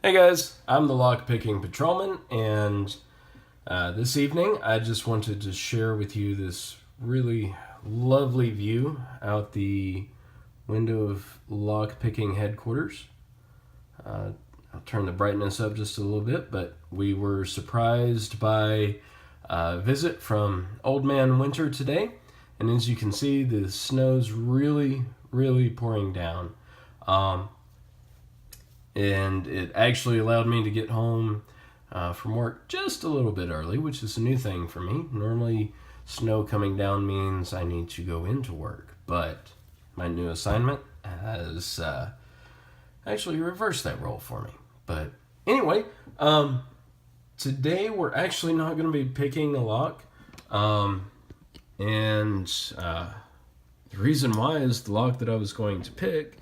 Hey guys, I'm the lockpicking patrolman, and this evening I just wanted to share with you this really lovely view out the window of lockpicking headquarters. I'll turn the brightness up just a little bit, but we were surprised by a visit from Old Man Winter today, and as you can see, the snow's really pouring down. And it actually allowed me to get home from work just a little bit early, which is a new thing for me. Normally, snow coming down means I need to go into work, but my new assignment has actually reversed that role for me. But anyway, today we're actually not going to be picking a lock, and the reason why is the lock that I was going to pick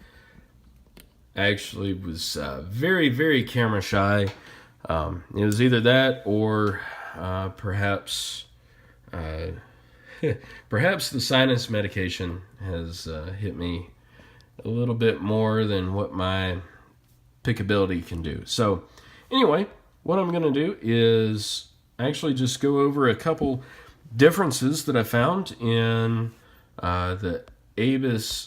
actually was very camera shy. It was either that or perhaps perhaps the sinus medication has hit me a little bit more than what my pickability can do. So anyway, what I'm going to do is actually just go over a couple differences that I found in the Avis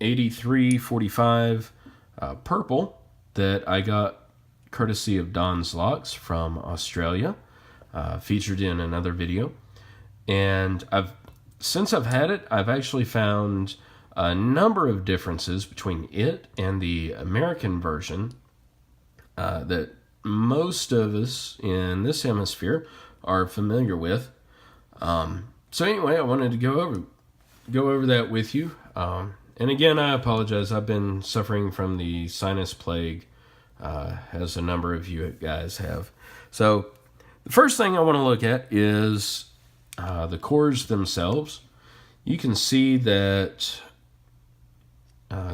8345 purple that I got courtesy of Don's Locks from Australia, featured in another video. And since I've had it, I've actually found a number of differences between it and the American version that most of us in this hemisphere are familiar with. So anyway, I wanted to go over that with you. And again, I apologize. I've been suffering from the sinus plague, as a number of you guys have. So the first thing I want to look at is the cores themselves. You can see that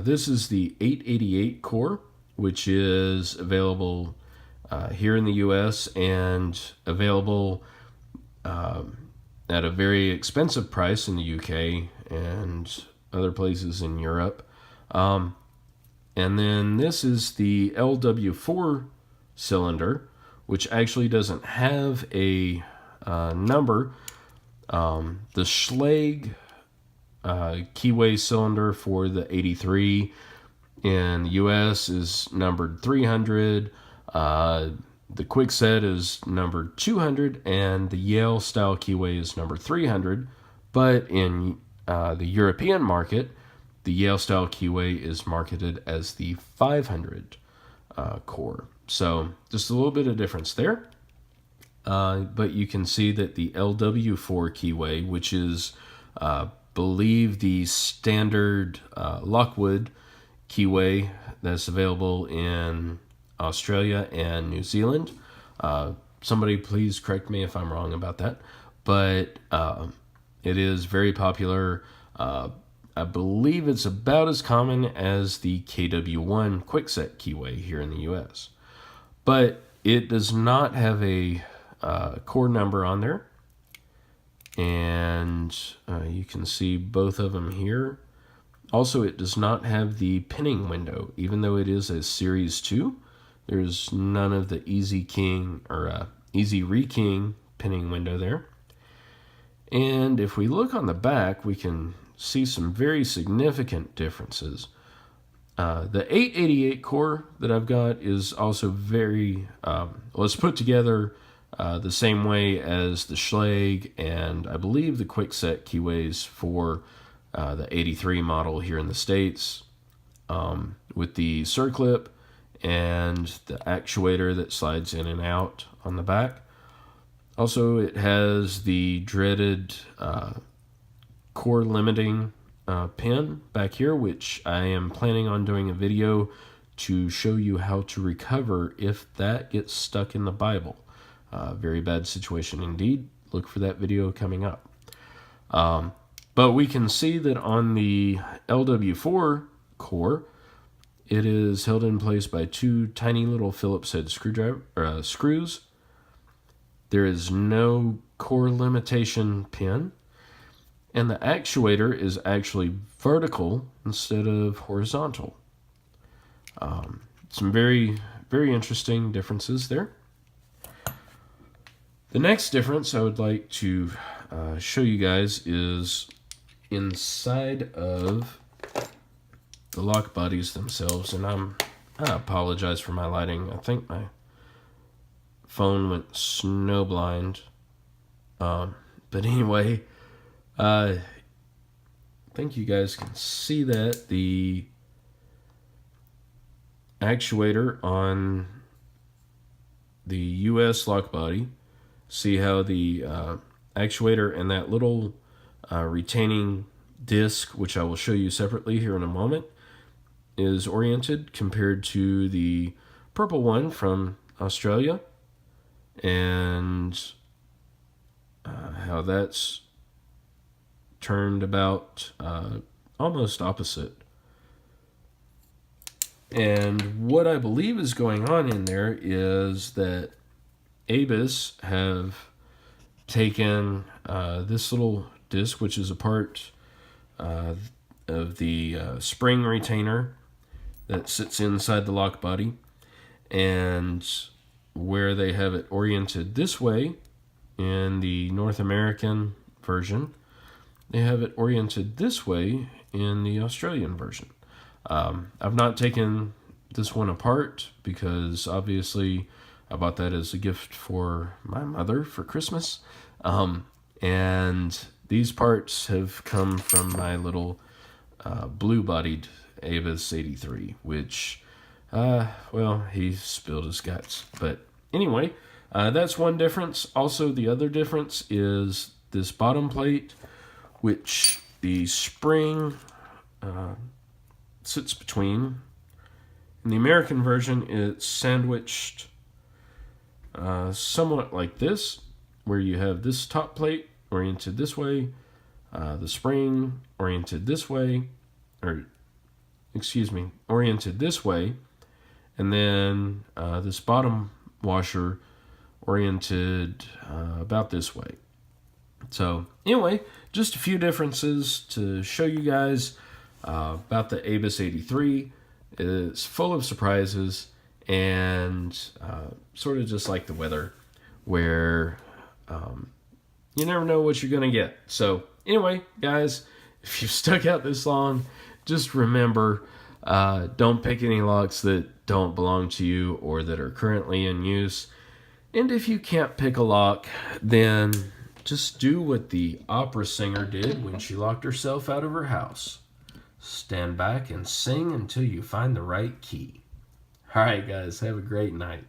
this is the 888 core, which is available here in the US and available at a very expensive price in the UK and other places in Europe. And then this is the LW4 cylinder, which actually doesn't have a number. The Schlage keyway cylinder for the 83 in the US is numbered 300. The Kwikset is numbered 200, and the Yale style keyway is number 300. But in the European market, the Yale style keyway is marketed as the 500 core. So just a little bit of difference there. But you can see that the LW4 keyway, which is, believe, the standard Lockwood keyway that's available in Australia and New Zealand. Somebody please correct me if I'm wrong about that. But it is very popular. I believe it's about as common as the KW1 Kwikset keyway here in the US. But it does not have a core number on there. And you can see both of them here. Also, it does not have the pinning window. Even though it is a Series 2, there's none of the easy keying or easy rekeying pinning window there. And if we look on the back, we can see some very significant differences. The 888 core that I've got is also very, it's put together the same way as the Schlage and I believe the Kwikset keyways for the 83 model here in the States, with the circlip and the actuator that slides in and out on the back. Also, it has the dreaded core limiting pin back here, which I am planning on doing a video to show you how to recover if that gets stuck in the Bible. Very bad situation indeed. Look for that video coming up. But we can see that on the LW4 core, it is held in place by two tiny little Phillips head screws. There is no core limitation pin, and the actuator is actually vertical instead of horizontal. Some very very interesting differences there. The next difference I would like to show you guys is inside of the lock bodies themselves. And I apologize for my lighting. I think my phone went snowblind. But anyway, I think you guys can see that the actuator on the US lock body, see how the actuator and that little retaining disc, which I will show you separately here in a moment, is oriented compared to the purple one from Australia, and how that's turned about almost opposite. And what I believe is going on in there is that Avis have taken this little disc, which is a part of the spring retainer that sits inside the lock body, and where they have it oriented this way in the North American version, they have it oriented this way in the Australian version. I've not taken this one apart because obviously I bought that as a gift for my mother for Christmas. And these parts have come from my little blue-bodied Avis 83, which, well, he spilled his guts. But anyway, that's one difference. Also, the other difference is this bottom plate, which the spring sits between. In the American version, it's sandwiched somewhat like this, where you have this top plate oriented this way, the spring oriented this way, oriented this way, and then this bottom washer oriented about this way. So anyway, just a few differences to show you guys about the Avis 83. It's full of surprises, and sort of just like the weather, where you never know what you're going to get. So anyway, guys, if you've stuck out this long, just remember, don't pick any locks that don't belong to you or that are currently in use. And if you can't pick a lock, then just do what the opera singer did when she locked herself out of her house. Stand back and sing until you find the right key. All right, guys, have a great night.